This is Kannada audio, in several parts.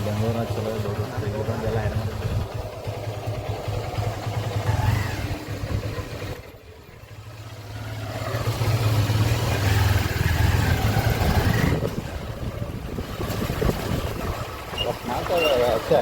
ಬೆಂಗಳೂರಿನ ಚಲೋ ಇಲ್ಲಿ ಬಂದೆಲ್ಲ ಹೈರಾಣ. ಅಷ್ಟೇ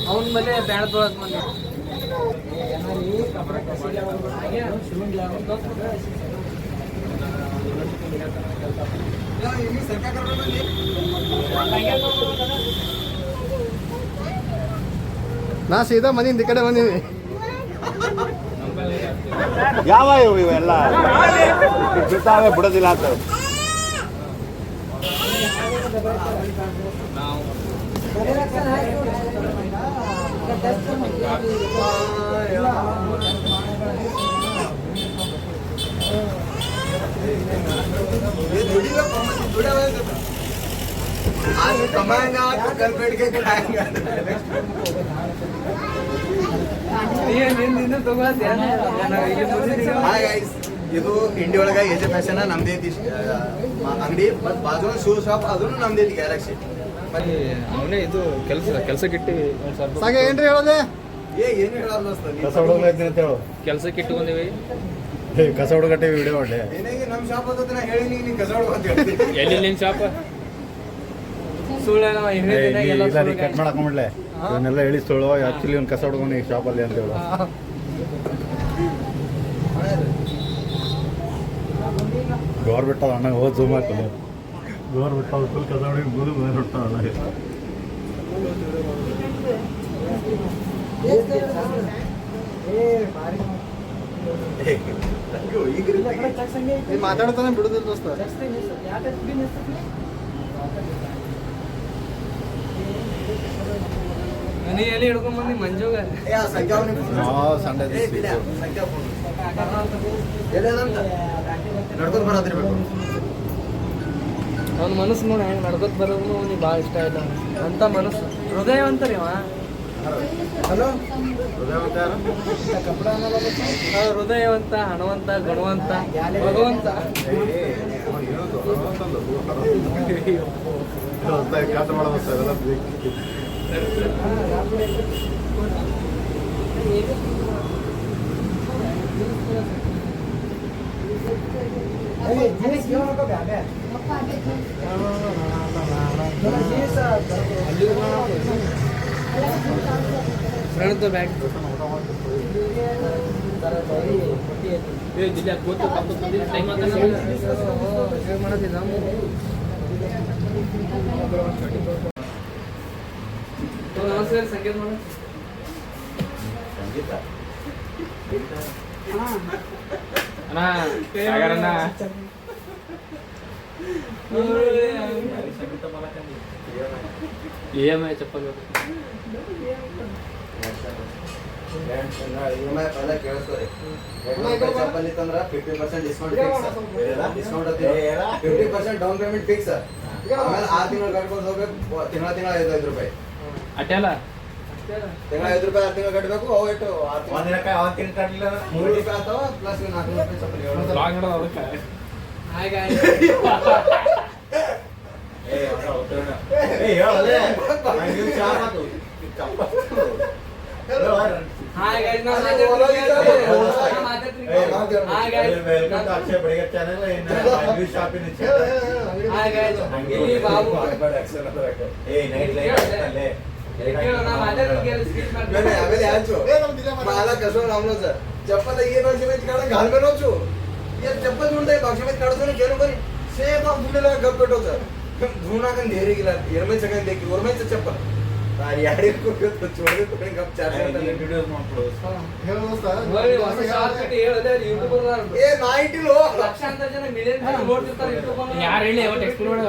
ಅವನ ಮನೆ ಬ್ಯಾಡ ತೊಳಕ್ ಮಂದಿ ನಾ ಸೀದಾ ಮನೆಯಿಂದ ಈ ಕಡೆ ಬಂದೀವಿ. ಯಾವ ಇವೆಲ್ಲ ಬಿಡ್ತಾವೆ ಬಿಡೋದಿಲ್ಲ ಅಂತ. आज कमाएंगा तो कल बैठ के खाएंगा. ಹಾಯ್ ಗೈಸ್, ಇದು ಇಂಡಿ ಒಳಗೆ ಎಜೆ ಫ್ಯಾಷನ್ ನಮ್ದೇ ಐತಿ ಅಂಗಡಿ. ಮತ್ತು ಬಾಜು ಶೂ ಶಾಪ್ ಅದನ್ನು ನಮ್ದೇ ಐತಿ ಗ್ಯಾಲಕ್ಸಿ. ಅವನೇ ಇದು ಕೆಲಸಕ್ಕಿಟ್ಟು ಸಾಗೆ ಏನ್ರಿ ಹೇಳೋದೆ? ಏನು ಹೇಳಲ್ಲ ಕಸ ಹುಡುಗೈತಿ ಅಂತ ಹೇಳು. ಕೆಲಸಕ್ಕೆ ಇಟ್ಟುಕೊಂಡಿವಿ. ಕಸ ಹುಡುಗಟ್ಟೆ ವಿಡಿಯೋ ಒಳ್ಳೆ ಏನಾಗಿ ನಮ್ಮ ಶಾಪ್ ಅಂತ ನಾ ಹೇಳಿ ನೀನು ಕಸ ಹುಡುಗ ಅಂತ ಹೇಳ್ತೀನಿ. ಎಲ್ಲಿ ನಿನ್ನ ಶಾಪ ಸುಳ್ಳು ಕಟ್ ಮಾಡಾಕೊಂಡ್ಬಿಡ್ಲೆ. ಇವನ್ನೆಲ್ಲ ಹೇಳಿಸ್ತೇಳು ಆಕ್ಚುಲಿ ಒಂದು ಕಸ ಹುಡುಗನ ಶಾಪಲ್ಲಿ ಅಂತ ಹೇಳು. ಗೌರ್ಮೆಂಟ್ ಅದ ಅಣ್ಣ ಹೋದ್ ಜೂಮ್ ಹಾಕೋದು. ಗೌರ್ಮೆಂಟ್ ಅವ್ರು ಫುಲ್ ಕಸ ಹುಡುಗಿ ಮುದು ಹೊಟ್ಟ ಅಣ್ಣ. ಮಾತಾಡ್ತಾನೆ ಬಿಡುದಿಲ್ಲ ದೋಸ್ತ. ಮನೆ ಎಲ್ಲಿ ಹಿಡ್ಕೊಂಡ್ ಬಂದಿ ಮಂಜುಗ ಸಂಡೆ ನಡ್ಕೊಂಡು ಬರೋದಿರ್ಬೇಕು. ಅವ್ನ ಮನಸ್ಸು ನೋಡಿ ಹೆಂಗೆ ನಡ್ಕೊತ ಬರೋದು ಅವ್ನಿಗೆ ಭಾಳ ಇಷ್ಟ ಆಯ್ತು. ಅಂತ ಮನಸ್ಸು ಹೃದಯವಂತರಿ ಅವ. ಹಲೋ ಹೃದಯವಂತ, ಹಣವಂತ, ಗುಣವಂತ, ಭಗವಂತ. ಫ್ರೆಂಡ್ ಬ್ಯಾಗ್ ನಮಸ್ಕಾರ. ಸಂಗೀತ ಮಾಡ ಅಣ್ಣ ಸಾಗರಣ್ಣ EMI ಚಪ್ಪಲ್ EMI ಪೈಲ ಕೇಳಿಸ್ಕೊರಿ. 200 ಚಪ್ಪಲ್ ಇತ್ತಂದ್ರ 50% discount fix. Discount 50% down payment fix. ಆಮೇಲೆ 6 ತಿಂಗಳು ಕಟ್ಕೊಂಡು ಹೋಗ್ಬೇಕು. ತಿಂಗಳ 5 ರೂಪಾಯಿ ಅಟ್ಟೆಲ್ಲ ತಿಂಗಳ 5 ರೂಪಾಯಿ 6 ತಿಂಗಳು ಕಟ್ಟಬೇಕು. ಅವು ಎಷ್ಟು 1 ದಿನಕ್ಕೆ ಅವತ್ತು ತಿಂಗಳು ಕಟ್ಟಲಿಲ್ಲ 3 ರೂಪಾಯಿ ಅಥವಾ ಪ್ಲಸ್ 4 ರೂಪಾಯಿ ಚಪ್ಪಲ್. ಹಾಗೆ ಹಾಯ್ ಗೈಸ್ ನಾವು चप्पल ये भाषा में काढा घाल में नोचू ये चप्पल ढूंढते भाषा में काढतो ना केलो करी सेम आप ढूंढेला गप पेटो सर ढूंढा kan ढेरी गेला एरमे सगळे देखी ओरमेच चप्पल यार को छोड़ दे तो गप चार वीडियो ಮಾಡ್ಕೊಳ್ಳೋದು ಹೇಳು ದೋಸ್ತ ಶಾರ್ಟ್ ಹೇಳಿದೆ ಯೂಟ್ಯೂಬ್ ಏ ನೈಟ್ ಲೋ ಲಕ್ಷಾಂತರ ಜನ ಮಿಲಿಯನ್ ನೋಡ್ತಿರ್ತಾರೆ ಯೂಟ್ಯೂಬ್ ಯಾರು ಹೇಳಿ ಅವತ್ತು ಎಕ್ಸ್ಪ್ಲೇನ್ ಮಾಡು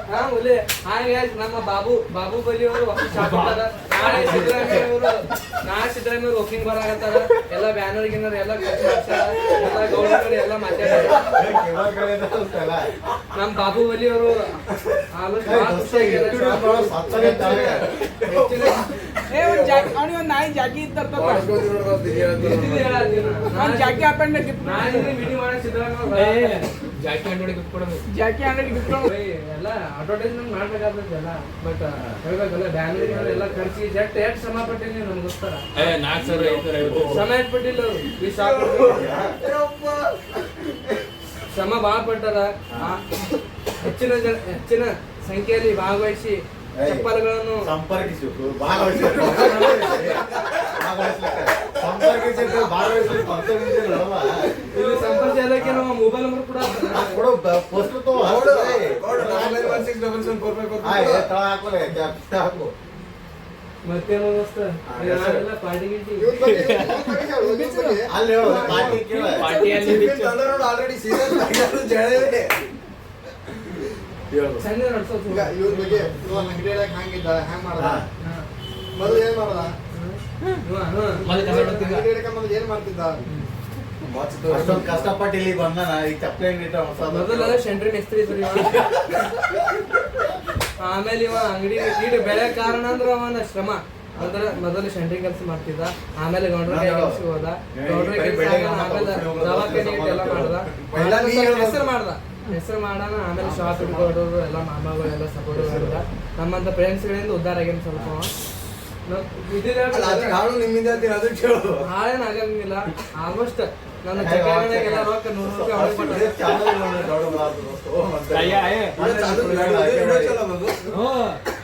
ಹಾ ಒಳ್ಳೆ ಹಾಯ್ ಗೈಸ್ ನಮ್ಮ ಬಾಹುಬಲಿ ಅವರು ಹೊಸ ಶಾಪ್ ಇಟ್ಟಾರ ನಾಳೆ ಸಿದ್ದರಾಮಯ್ಯ ಅವರು ವಾಕಿಂಗ್ ಬರಾಕತ್ತಾರ ಎಲ್ಲ ಬ್ಯಾನರ್ ಗಿನ್ನರ್ ಎಲ್ಲ ಖರ್ಚು ಮಾಡ್ತಾರ ಎಲ್ಲ ಗೌಡರು ಎಲ್ಲ ಮಾತಾಡ್ತಾರೆ ನಮ್ಮ ಬಾಹುಬಲಿ ಅವರು ನಾಯಿ ಜಾಕಿ ಜಾಕಿ ಹಾಕೊಂಡೆ ವಿಡಿಯೋ ಮಾಡಿ ಸಿದ್ದರಾಮಯ್ಯ ಜಾಕಿ ಹಂಡ್ರೆಡ್ ಗಿಫ್ಟ್ ಕೊಡಬೇಕು ಜಾಕಿ ಹಂಡ್ರೆಡ್ ಗಿಫ್ಟ್ ಎಲ್ಲ ಅಡ್ವರ್ಟೈಸ್ಮೆಂಟ್ ಮಾಡ್ಬೇಕಾಗ್ತದಲ್ಲ ಬಟ್ ಹೇಳ್ಬೇಕಲ್ಲ ಬ್ಯಾನರ್ ಎಲ್ಲ ಖರ್ಚಿ ಜಟ್ ಎಷ್ಟು ಶ್ರಮ ಪಟ್ಟಿಲ್ಲ ನಮ್ಗೋಸ್ಕರ 4,550 ಶ್ರಮ ಇಟ್ಬಿಟ್ಟಿಲ್ಲ ಈ ಶಾಪ್ ಶ್ರಮ ಭಾಳ ಪಟ್ಟಾರ ಹೆಚ್ಚಿನ ಸಂಖ್ಯೆಯಲ್ಲಿ ಭಾಗವಹಿಸಿ ಚಪ್ಪಲ್ಗಳನ್ನು ಸಂಪರ್ಕಿಸಿ ಇಲ್ಲಿ ಸಂಪರ್ಕ ನಾವು ಮೊಬೈಲ್ ನಂಬರ್ ಕೂಡ ಮತ್ತೇನೋ ದೋಸ್ತ ಪಾರ್ಟಿ ಆಲ್ರೆಡಿ ಸೀರಿಯಸ್ ಚಂದ ನಡ್ಸೋದು ಇವ್ರ ಬಗ್ಗೆ ಅಂಗಡಿ ಹ್ಯಾಂಗಿದ್ದ ಹ್ಯಾಂಗ್ ಮಾಡದ ಮೊದಲು ಏನ್ ಮಾಡದ ಮೊದಲು ಏನ್ ಮಾಡ್ತಿದ್ದ ಅಷ್ಟೊಂದು ಕಷ್ಟಪಟ್ಟು ಇಲ್ಲಿ ಬಂದಾನ ಈಗ ಚಪ್ಪಲಿ ಮೊದಲ ಸೆಂಟ್ರಿ ಮಿಸ್ತ್ರಿ ಇದ್ರಿ ಆಮೇಲೆ ಇವ ಅಂಗಡಿ ಇಟ್ಟು ಬೆಳೆ ಕಾರಣ ಅಂದ್ರೆ ಅವನ ಶ್ರಮ ಅಂದ್ರೆ ಮೊದಲು ಸೆಂಟ್ರಿ ಕೆಲಸ ಮಾಡ್ತಿದ್ದ ಆಮೇಲೆ ಗೌಡ್ರ ಕೆಲಸ ಹೋದ ಗೌಡ್ರ ಕೆಲಸ ಆಮೇಲೆ ದವಾಖಾನೆ ಎಲ್ಲ ಮಾಡ್ದ ಹೆಸರು ಮಾಡೋಣ ಆಮೇಲೆ ಶಾಪ್ ಇಟ್ಕೊಡೋರು ಎಲ್ಲ ಮಾಮಗಳು ಎಲ್ಲ ಸಪೋರ್ಟ್ ಮಾಡಿದ ನಮ್ಮಂತ ಫ್ರೆಂಡ್ಸ್ಗಳಿಂದ ಉದ್ಧಾರ ಆಗ್ಯಾನ ಸ್ವಲ್ಪ ಹಾಳೇನು ಆಗಂಗಿಲ್ಲ ಆಲ್ಮೋಸ್ಟ್ ನನ್ನ ಚಕ್ರಗಳೆಲ್ಲ ರೊಕ್ಕ 100 ರೂಪಾಯಿ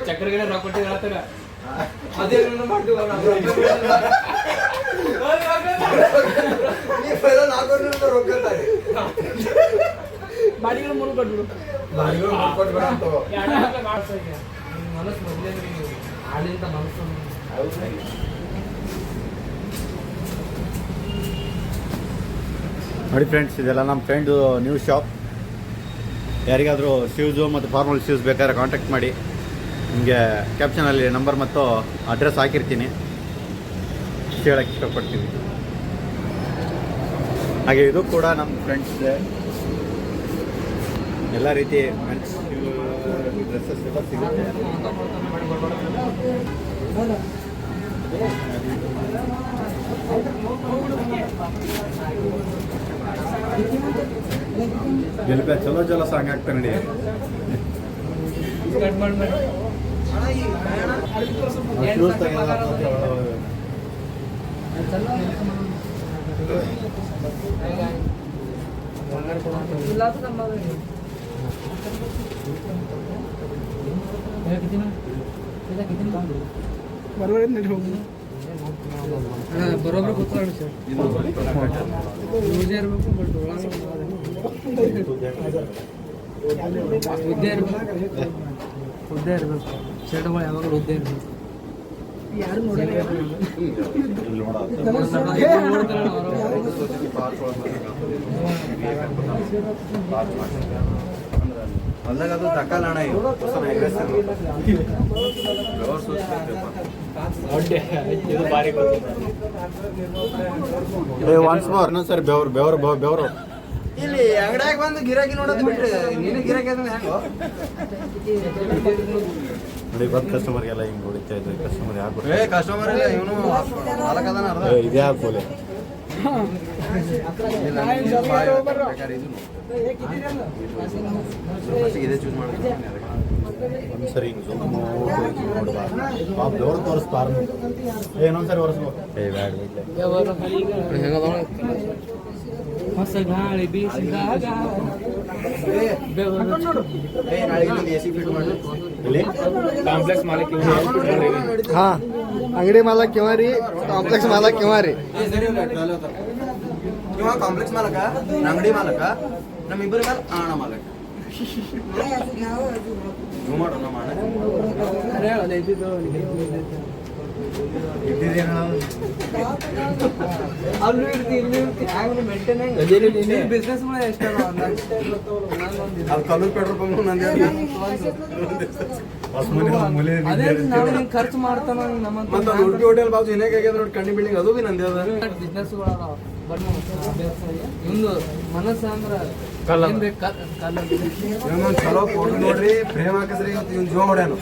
ಚಕ್ರಗಡೆ ರೊಕ್ಕ ಕೊಟ್ಟು ಹೇಳ್ತಾರ ಅದೇ ಮಾಡ್ತೀವಿ ಬಾಡಿಗಳು ಮೂರು ಕೊಟ್ಬಿಡು ಮನಸ್ಸು ಮೊದಲೇ ಆಳಿಂದ ಮನಸ್ಸು ನೋಡಿ ಫ್ರೆಂಡ್ಸ್, ಇದೆಲ್ಲ ನಮ್ಮ ಫ್ರೆಂಡು ನ್ಯೂ ಶಾಪ್. ಯಾರಿಗಾದರೂ ಶೂಸು ಮತ್ತು ಫಾರ್ಮಲ್ ಶೂಸ್ ಬೇಕಾದ್ರೆ ಕಾಂಟ್ಯಾಕ್ಟ್ ಮಾಡಿ. ನಿಮಗೆ ಕ್ಯಾಪ್ಷನಲ್ಲಿ ನಂಬರ್ ಮತ್ತು ಅಡ್ರೆಸ್ ಹಾಕಿರ್ತೀನಿ, ಹೇಳೋಕ್ಕೆ ಇಷ್ಟಪಡ್ತೀವಿ. ಹಾಗೆ ಇದು ಕೂಡ ನಮ್ಮ ಫ್ರೆಂಡ್ಸ್ ಎಲ್ಲ ರೀತಿ ಮೆನ್ಸ್ ಡ್ರೆಸ್ಸಸ್ ಎಲ್ಲ ಸಿಗುತ್ತೆ. ಗೆಲ್ಪೆ ಚಲೋ ಚಲೋ ಸಾಂಗ್ ಆಗ್ತಾ ನಡಿ. ಬರೋಬ್ರ ಕೂತ್ಕೊಳ್ಳಿ ಸರ್, ಯೂಸ್ ಇರಬೇಕು ಬಟ್ ಉದ್ದೇ ಇರಬೇಕು ಶರ್ಟ್ಗಳು ಯಾವಾಗಲೂ ಉದ್ದೇ ಇರಬೇಕು. ಯಾರು ನೋಡಿಲ್ಲ ಹೊಲ್ದಾಗ ಅದು ತಕ್ಕಲ್ಲ ಅಣ್ಣ ಇದು ಫ್ಲವರ್ ಇದು ಭಾರಿ ಒನ್ಸ್ ಮೋರ್ ಇನ್ನೊಂದು ಸರಿ ಬೆವರು ಇಲ್ಲಿ ಅಂಗಡಿಯಾಗ ಬಂದು ಗಿರಾಕಿ ನೋಡೋದು ಬಿಟ್ರೆ ನೀನು ಗಿರಾಕಿ ಅಂದ್ರೆ ಹೆಂಗೋ ನೋಡಿ ಬಂದು ಕಸ್ಟಮರ್ಗೆಲ್ಲ ಹಿಂಗೆ ಹೊಡಿತಾ ಇದ್ವಿ ಕಸ್ಟಮರ್ ಯಾಕೆ ಕಸ್ಟಮರ್ ಇಲ್ಲ ಇವನು ಮಾಲಕ್ ಅದಾನ ಅರ್ಧ ಇದೇ ಹಾಕೋಲೆ ಇದೇ ಚೂಸ್ ಮಾಡ್ತೀನಿ ಒಂದ್ಸರಿ ಹಿಂಗೆ ಸುಮ್ಮನೆ ನೋಡ್ಬಾರ್ದು ಪಾಪ ಬೆವರು ತೋರಿಸ್ಬಾರ್ದು ಇನ್ನೊಂದ್ಸರಿ ಒರೆಸ್ಬೇಕು ಬ್ಯಾಡ ಹೊಸ ಗಾಳಿ ಬೀಸಿದಾಗ ಎಸಿ ಫಿಟ್ ಮಾಡಿ ಇಲ್ಲಿ ಕಾಂಪ್ಲೆಕ್ಸ್ ಮಾಲಕ್ ಹಾ ಅಂಗಡಿ ಮಾಲಕ್ ಕಿವ ರೀ ಕಾಂಪ್ಲೆಕ್ಸ್ ಮಾಲಕ್ ಕಿವ ರೀ ಇವ ಕಾಂಪ್ಲೆಕ್ಸ್ ಮಾಲಕ ಅಂಗಡಿ ಮಾಲಕ ನಮ್ಮಿಬ್ಬರ ಮೇಲೆ ಅಣ್ಣ ಮಾಲಕ ನೀವು ಮಾಡೋಣ ಮಾಡ ಅಲ್ಲೂ ಇರ್ತಿ ಇಲ್ಲೂ ಇರ್ತಿ ಹ್ಯಾಂಗ ಮೇಂಟೈನ್ ಬಿಸ್ನೆಸ್ ಮಾಡಿ ಎಷ್ಟ ಅದು ಕಲ್ಲೂರು ಪೆಟ್ರೋಲ್ ಬಂಕ್ ನಂದೇ ಅದೇ ನಾವು ಹಿಂಗ್ ಖರ್ಚು ಮಾಡ್ತಾನ ಮತ್ತೆ ಅದು ಉಡುಪಿ ಹೋಟೆಲ್ ಬಾಜು ಏನಾಗ ಆಗ್ಯದ ನೋಡಿ ಕಂಡಿ ಬಿಲ್ಡಿಂಗ್ ಅದು ಬಿ ನಂದೇ ಅದ ಬಿಸ್ನೆಸ್ಗಳು ಅದಾವ ಬಟ್ ಇವಂದು ಮನಸ್ಸು ಅಂದ್ರ ಏನ್ ಬೇಕು ಇನ್ನೊಂದು ಚಲೋ ಫೋಟೋ ನೋಡ್ರಿ ಫ್ರೇಮ್ ಹಾಕಿಸ್ರಿ ಇವತ್ತು ಇವ್ನು ಜೀವ ಮಾಡ್ಯಾನು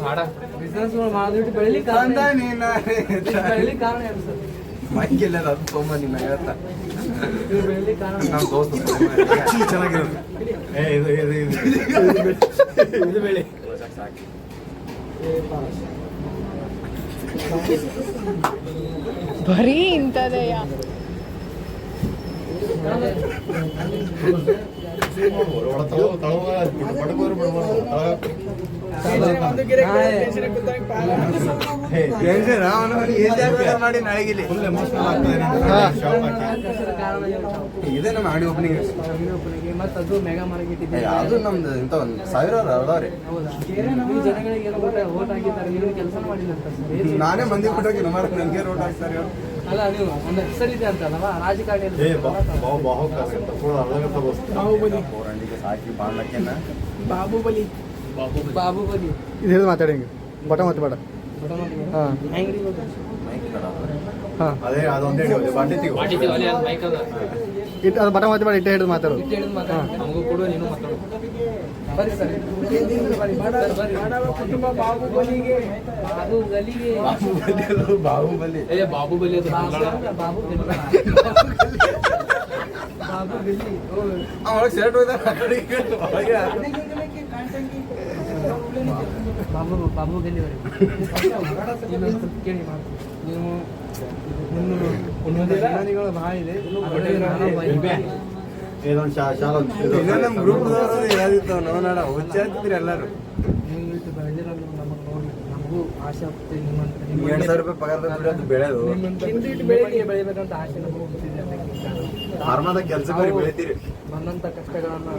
ಹಾಡ ಬಿಸ್ನೆಸ್ಗಳು ಮಾಡಿಬಿಟ್ಟು ಬೆಳಿಲಿ ಅಂದ ನೀನ ಬೆಳಿಲಿ ಕಾರಣ ಏನು ಸರ್ ಮೈಕ್ ಇಲ್ಲ ಅದು ತೊಂಬ ನಿನ್ನ ಹೇಳ್ತಾ ಇವ್ರು ಬೆಳಿಲಿ ಕಾರಣ ನಮ್ಮ ದೋಸ್ತ ಚೆನ್ನಾಗಿರೋದು ಇದು ಬೆಳೆ ಬರೀ ಇಂಥದೆಯ ಮಾಡಿ ನಾಳೆಗಿಲ್ಲಿ ಇದೇ ನಮ್ಮ ಅಂಗಡಿ ಓಪನಿಂಗ್ ಮತ್ತೆ ಅದು ಮೆಗಾ ಮಾರ್ಕೆಟ್ ಇದೆ ಅದು ನಮ್ದು ಇಂಥ ಒಂದು ಸಾವಿರ ಅದಾವ್ರಿ ಹೌದಾ ಈ ಜನಗಳಿಗೆ ಏನೋ ಓಟ್ ಹಾಕಿದ್ದಾರೆ ನೀವು ಕೆಲಸ ಮಾಡಿಲ್ಲ ಅಂತ ಸರ್ ನಾನೇ ಮಂದಿ ಕೊಟ್ಟೋಗಿ ನಮ್ಮ ನನಗೆ ರೋಡ್ ಹಾಕ್ತಾರೆ ಅಲ್ಲ ನೀವು ಒಂದು ಹೆಸರಿದೆ ಅಂತಲ್ಲವಾ ರಾಜಕಾರಣಿ ಹೋರಂಡಿಗೆ ಸಾಕಿ ಬಾಳ್ಲಕ್ಕೆನ ಬಾಹುಬಲಿ ಬಾಹುಬಲಿ ಇದು ಹೇಳಿ ಮಾತಾಡಿ ಹಿಂಗೆ ಬಟ ಮತ್ತೆ ಬೇಡ ಹಾ ಹೆಂಗ್ರಿ ಹಾ ಅದೇ ಅದೊಂದೇ ಬಾಟಿ ಮೈಕ್ ಅದ ಇಟ್ಟು ಅದು ಬಟ ಮತ್ತೆ ಬೇಡ ಇಟ್ಟೆ ಹಿಡಿದು ಮಾತಾಡೋದು ನಮಗೂ ಕೊಡು ನೀನು ಮಾತಾಡು ಬರ್ರಿ ಸರ್ ಕುಟುಂಬ ಬಾಹುಬಲಿಗೆ ಬಾಹುಬಲಿಗೆ ಬಾಹುಬಲಿ ಬಾಹುಬಲಿ ಅದು ಬಾಹುಬಲಿ ಬಾಹುಬಲಿ ಒಳಗೆ ಶರ್ಟ್ ಹೋಯ್ದ ಬಾಹುಬಲಿ ಕೇಳಿ ಮಾತು ನೀವು ಅಭಿಮಾನಿಗಳು ಭಾಳ ಇದೆ ಇದೊಂದು ಶಾಲಾ ನಮ್ಮ ಗ್ರೂಪ್ ಯಾವ್ದಿತ್ತು ನೋಡೋಣ ಹುಚ್ಚಾಗ್ತಿದ್ರಿ ಎಲ್ಲರೂ ನೀವು ಇಟ್ಟು ಬೆಳೆದಿರಲ್ಲ ನಮಗೆ ನೋಡಿ ನಮಗೂ ಆಸೆ ಆಗ್ತದೆ ನಿಮ್ಮಂತ 2,000 ರೂಪಾಯಿ ಪಗಾರ ಬೆಳೆದು ಬೆಳೆಗೆ ಬೆಳಿಬೇಕಂತ ಆಸೆ ನಮಗೂ ಹುಟ್ಟಿದೆ ಅದಕ್ಕೆ ಫಾರ್ಮಾದಾಗ ಕೆಲಸ ಬೆಳಿತೀರಿ ಬಂದಂಥ ಕಷ್ಟಗಳನ್ನು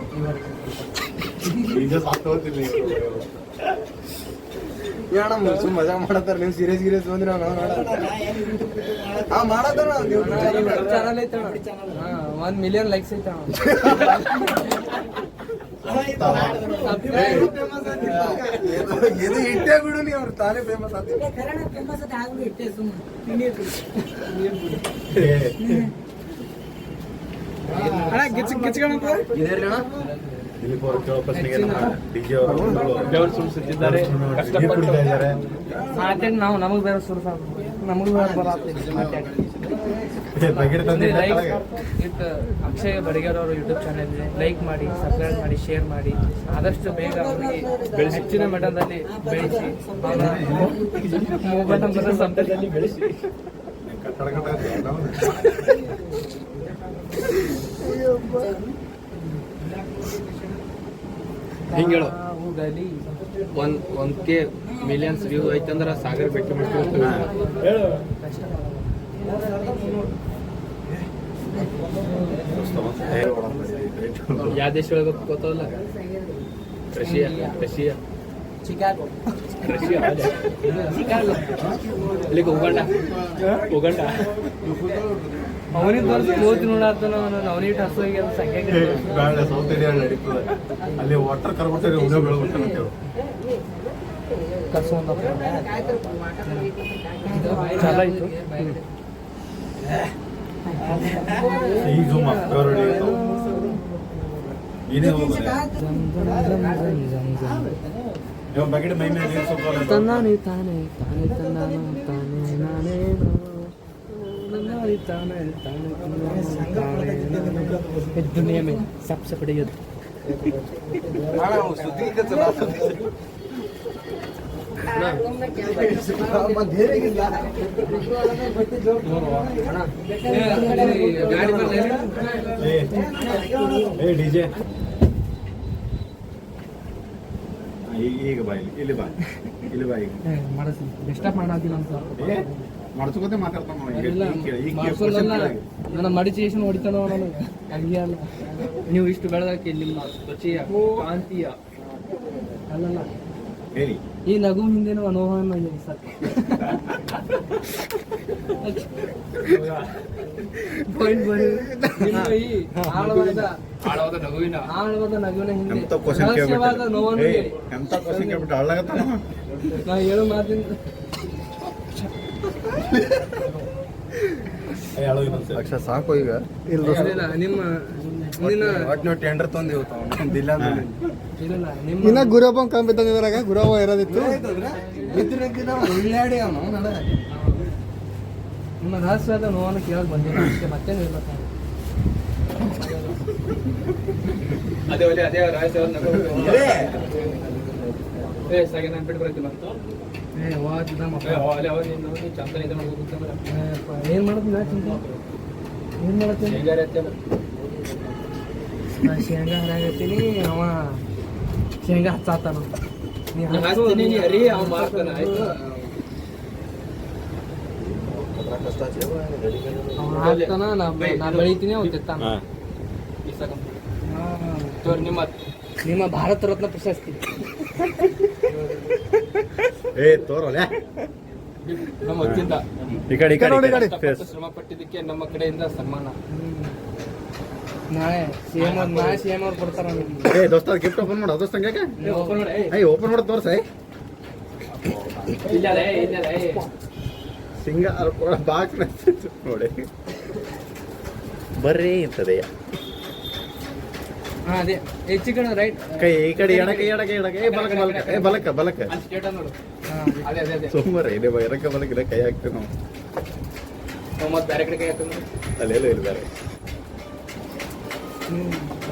ಈಗ ಸಾಕೋತಿಲ್ಲ ಯಾಣ ಸುಮ್ ಮಜಾ ಮಾಡತ್ತಾರ ನೀವು ಸೀರಿಯಸ್ ಬಂದ್ರಿ ನಾವು ಮಾಡತ್ತಾರ ಚಾನಲ್ ಐತಣ 1 ಮಿಲಿಯನ್ ಲೈಕ್ಸ್ ಐತಣ ಇದು ಇಟ್ಟೇ ಬಿಡು ನೀವು ಅವ್ರು ತಾನೇ ಫೇಮಸ್ ಆಗ್ತೀವಿ ಅಣ್ಣ ಗಿಚ್ಕೊಂಡ ಇದೇರಿ ಅಣ್ಣ ದಿಲೀಪ್ ಅವರು ಕೇಳೋ ಪ್ರಶ್ನೆಗೆ ಡಿಜೆ ಅವರು ಬೆವರು ಸುರಿಸುತ್ತಿದ್ದಾರೆ ಕುಡಿತಾ ಇದ್ದಾರೆ ಮಾತಾಡಿ ನಾವು ನಮಗೆ ಬೇರೆ ಸುರು ನಮಗೆ ಬರತ್ತೆ ಬಗೆಟ್ ತಂದಿದ್ದ ಇಟ್ ಅಕ್ಷಯ್ ಬಡಿಗೇರ್ ಅವರು ಯೂಟ್ಯೂಬ್ ಚಾನೆಲ್ ಇದೆ ಲೈಕ್ ಮಾಡಿ ಸಬ್ಸ್ಕ್ರೈಬ್ ಮಾಡಿ ಶೇರ್ ಮಾಡಿ ಆದಷ್ಟು ಬೇಗ ಅವರಿಗೆ ಹೆಚ್ಚಿನ ಮಟ್ಟದಲ್ಲಿ ಬೆಳೆಸಿ ಮೊಬೈಲ್ ನಂಬರ್ ಸಂತದಲ್ಲಿ ಬೆಳೆಸಿ ಕಟ್ಟಡ ಕಟ್ಟ ಹಿಂಗೆ ಹೇಳು ಹೋಗಲಿ ಒಂದ್ ಕೆ ಮಿಲಿಯನ್ಸ್ ವ್ಯೂ ಐತಂದ್ರ ಸಾಗರ್ ಭೇಟಿ ಮಾಡ್ತೀವಿ ಯಾವ ದೇಶ ಒಳಗೆ ಗೊತ್ತಲ್ಲ ರಷ್ಯಾ ಚಿಕಾಗೋ ಇಲ್ಲಿಗೆ ಉಗಾಂಡ ಅವನಿಗೆ ತೋರಿಸಿ ಮೂವತ್ತು ನೋಡಾತ ಅವನಿಗೆ ಹಸು ಆಗ್ಯಾದ ಸಂಖ್ಯೆ ಬೇಡ ಸೌತ್ ಇಂಡಿಯಾ ನಡೀತದೆ ಅಲ್ಲಿ ವಾಟರ್ ಕರ್ಬಿಟ್ಟಾರೆ ಉದ್ಯೋಗ ಬೆಳಗ್ಬಿಟ್ಟು ಕರ್ಸೊಂದ ಚಲ ಇತ್ತು ಈ ಜೂಮ್ ಏನೇ ಹೋಗೋದು ಇವಾಗ ಬಕೆಟ್ ಮೈ ಮೇಲೆ ನೀರು ಸ್ವಲ್ಪ ತನ್ನಾನೆ ತಾನೆ ತಾನೆ ತನ್ನಾನು ತಾನೆ ನಾನೇನು ನನ್ನಾನೆ ತಾನೆ ತಾನೆ ताने दुनिया में सबसे बड़ी युद्ध ಡಿಜೆ ಈಗ ಬಾ ಇಲ್ಲಿ ಬಾ ಇಲ್ಲಿ ಬಾ ಈಗ ಡಿಸ್ಟರ್ಬ್ ಮಾಡಾದಿಲ್ಲ ಅಂತ ಮಾಡ್ಸ್ಕೊತೆ ಮಾತಾಡ್ತಾನ ಇಲ್ಲ ನನ್ನ ಮಡಿಚೇಷನ್ ಹೊಡಿತಾನೋ ನಾನು ಹಂಗೆ ಅಲ್ಲ ನೀವು ಇಷ್ಟು ಬೆಳೆದಕ್ಕೆ ನಿಮ್ಮ ತ್ವಚೆಯ ಕಾಂತಿಯ ಅಲ್ಲಲ್ಲ ಹೇಳಿ ಈ ನಗು ಹಿಂದೇನು ಅನುಭವ ಸರ್ ಪಾಯಿಂಟ್ ಬರೀ ನಿಮ್ಮ ಈ ಆಳವಾದ ನಗುವಿನ ಹಿಂದೆ ಎಂತ ಕ್ವಶನ್ ರಹಸ್ಯವಾದ ನೋವನ್ನು ಹೇಳಿ. ಎಂತ ಕ್ವಶನ್ ಕೇಳ್ಬಿಟ್ಟು ಹಳ್ಳಾಗತ್ತಾನ ನಾ ಹೇಳೋ ಮಾತಿನ ಅಕ್ಷ ಸಾಕು ಈಗ ಇಲ್ಲ ಇಲ್ಲ, ನಿಮ್ಮ ನಿನ್ನ ಟೆಂಡರ್ ತಂದು ದಿಲ್ಲ ಇಲ್ಲ ನಿಮ್ಮ ಇನ್ನ ಗುರಪ್ಪನ್ ಕಂಬಿದ್ದಂಗ ಇದ್ರಾಗ ಗುರವ ಇರೋದಿತ್ತು ಒಳ್ಳೆ ಅವನು ನಿಮ್ಮ ರಹಸ್ಯವಾದ ನೋವನ್ನು ಕೇಳಕ್ ಬಂದಿಲ್ಲ ಅದಕ್ಕೆ ಮತ್ತೆ ಹೇಳ್ಬೇಕು ಅದೇ ರಾಜಸೇವನ್ ಸಾಗಿ ನಾನು ಬಿಟ್ಟು ಬರ್ತೀನಿ ಮತ್ತು ಚಂದನ ಇದು ಮಾಡ್ಬೇಕಂದ್ರೆ ಏನ್ ಮಾಡತ್ತೀನಿ ನಾ ಚಿಂತೆ ಏನ್ ಮಾಡತ್ತೀನಿ ಹೇಗಾರೆ ಅಂತೇಳಿ ನಾ ಶೇಂಗಾ ಹರಾಗತ್ತೀನಿ ಅವ ಶೇಂಗಾ ಹಚ್ಚಾತಾನ ನೀ ನಾನು ಹಾಕ್ತೀನಿ ನೀ ಹರಿ ಅವ ಮಾಡ್ತಾನೆ ಆಯ್ತು ಅವ ಹಾಕ್ತಾನ ನಾ ಬೆಳಿತೀನಿ ಅವ್ ತಿಂತಾನ ತೋರಿ ನಿಮ್ಮ ಭಾರತ ರತ್ನ ಪ್ರಶಸ್ತಿ ಏ ತೋರಲ್ಲ ನಮ್ಮ ಅತ್ತಿಂದ ಈ ಕಡೆ ಈ ಕಡೆ ಈ ಕಡೆ ಕಷ್ಟಪಟ್ಟು ಶ್ರಮ ಪಟ್ಟಿದ್ದಕ್ಕೆ ನಮ್ಮ ಕಡೆಯಿಂದ ಸನ್ಮಾನ ನಾಳೆ ಸಿಎಂ ಅವ್ರು ಕೊಡ್ತಾರ ನಿಮ್ಗೆ. ಏ ದೋಸ್ತ ಗಿಫ್ಟ್ ಓಪನ್ ಮಾಡು ದೋಸ್ತ ಹಂಗೆ ಓಪನ್ ಮಾಡಿ ಏಯ್ ಓಪನ್ ಮಾಡಿ ತೋರ್ಸ ಇಲ್ಲ ಸಿಂಗಾರ ಬಾಕ್ಸ್ ನೋಡಿ ಬರ್ರಿ ಇಂತದೆಯ ಹಾ ಅದೇ ಹೆಚ್ಚು ಕಡೆ ರೈಟ್ ಕೈ ಈ ಕಡೆ ಎಡಕ್ಕೆ ಎಡಕ್ಕೆ ಎಡಕ್ಕೆ ಏ ಬಲಕ ಬಲಕ ಏ ಬಲಕ ಬಲಕ ಅಲ್ಲಿ ಸ್ಟೇಟ ನೋಡು ಅದೇ ಸೋಮವಾರ ಇದೆ ಎಡಕ್ಕೆ ಬಲಕಿಲ್ಲ ಕೈ ಹಾಕ್ತೀವಿ ನಾವು ನಾವು ಮತ್ತೆ ಬೇರೆ ಕಡೆ ಕೈ ಹಾಕ್ತಂದ್ರೆ ಅಲ್ಲೆಲ್ಲ ಇರ್ತಾರೆ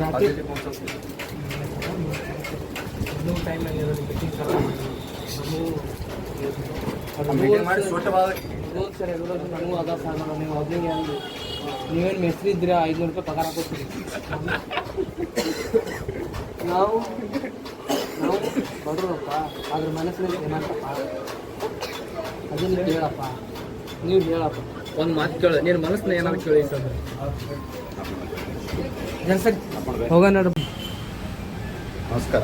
ರಾತ್ರಿ ಟೈಮಲ್ಲಿ ಸರ್ ಎಲ್ಲರೂ ನನಗೂ ಅದ ಸಾಲ ನೀವು ಅವ್ರಿಗೆ ನೀವೇನು ಮೆಸ್ರಿ ಇದ್ದೀರಾ 500 ರೂಪಾಯಿ ಪಗಾರ ಹಾಕೋತೀರಿ ನಾವು ಬಡ್ರಪ್ಪ ಅದ್ರ ಮನಸ್ಸಿನಲ್ಲಿ ಏನಾಗ್ತಪ್ಪ ಅದನ್ನ ಹೇಳಪ್ಪ ನೀವು ಹೇಳಪ್ಪ ಒಂದು ಮಾತು ಕೇಳು ನಿನ್ನ ಮನಸ್ಸಿನ ಏನಾದ್ರು ಕೇಳಿ ಸರ್ ಸರಿ ಹೋಗೋಣ ನಮಸ್ಕಾರ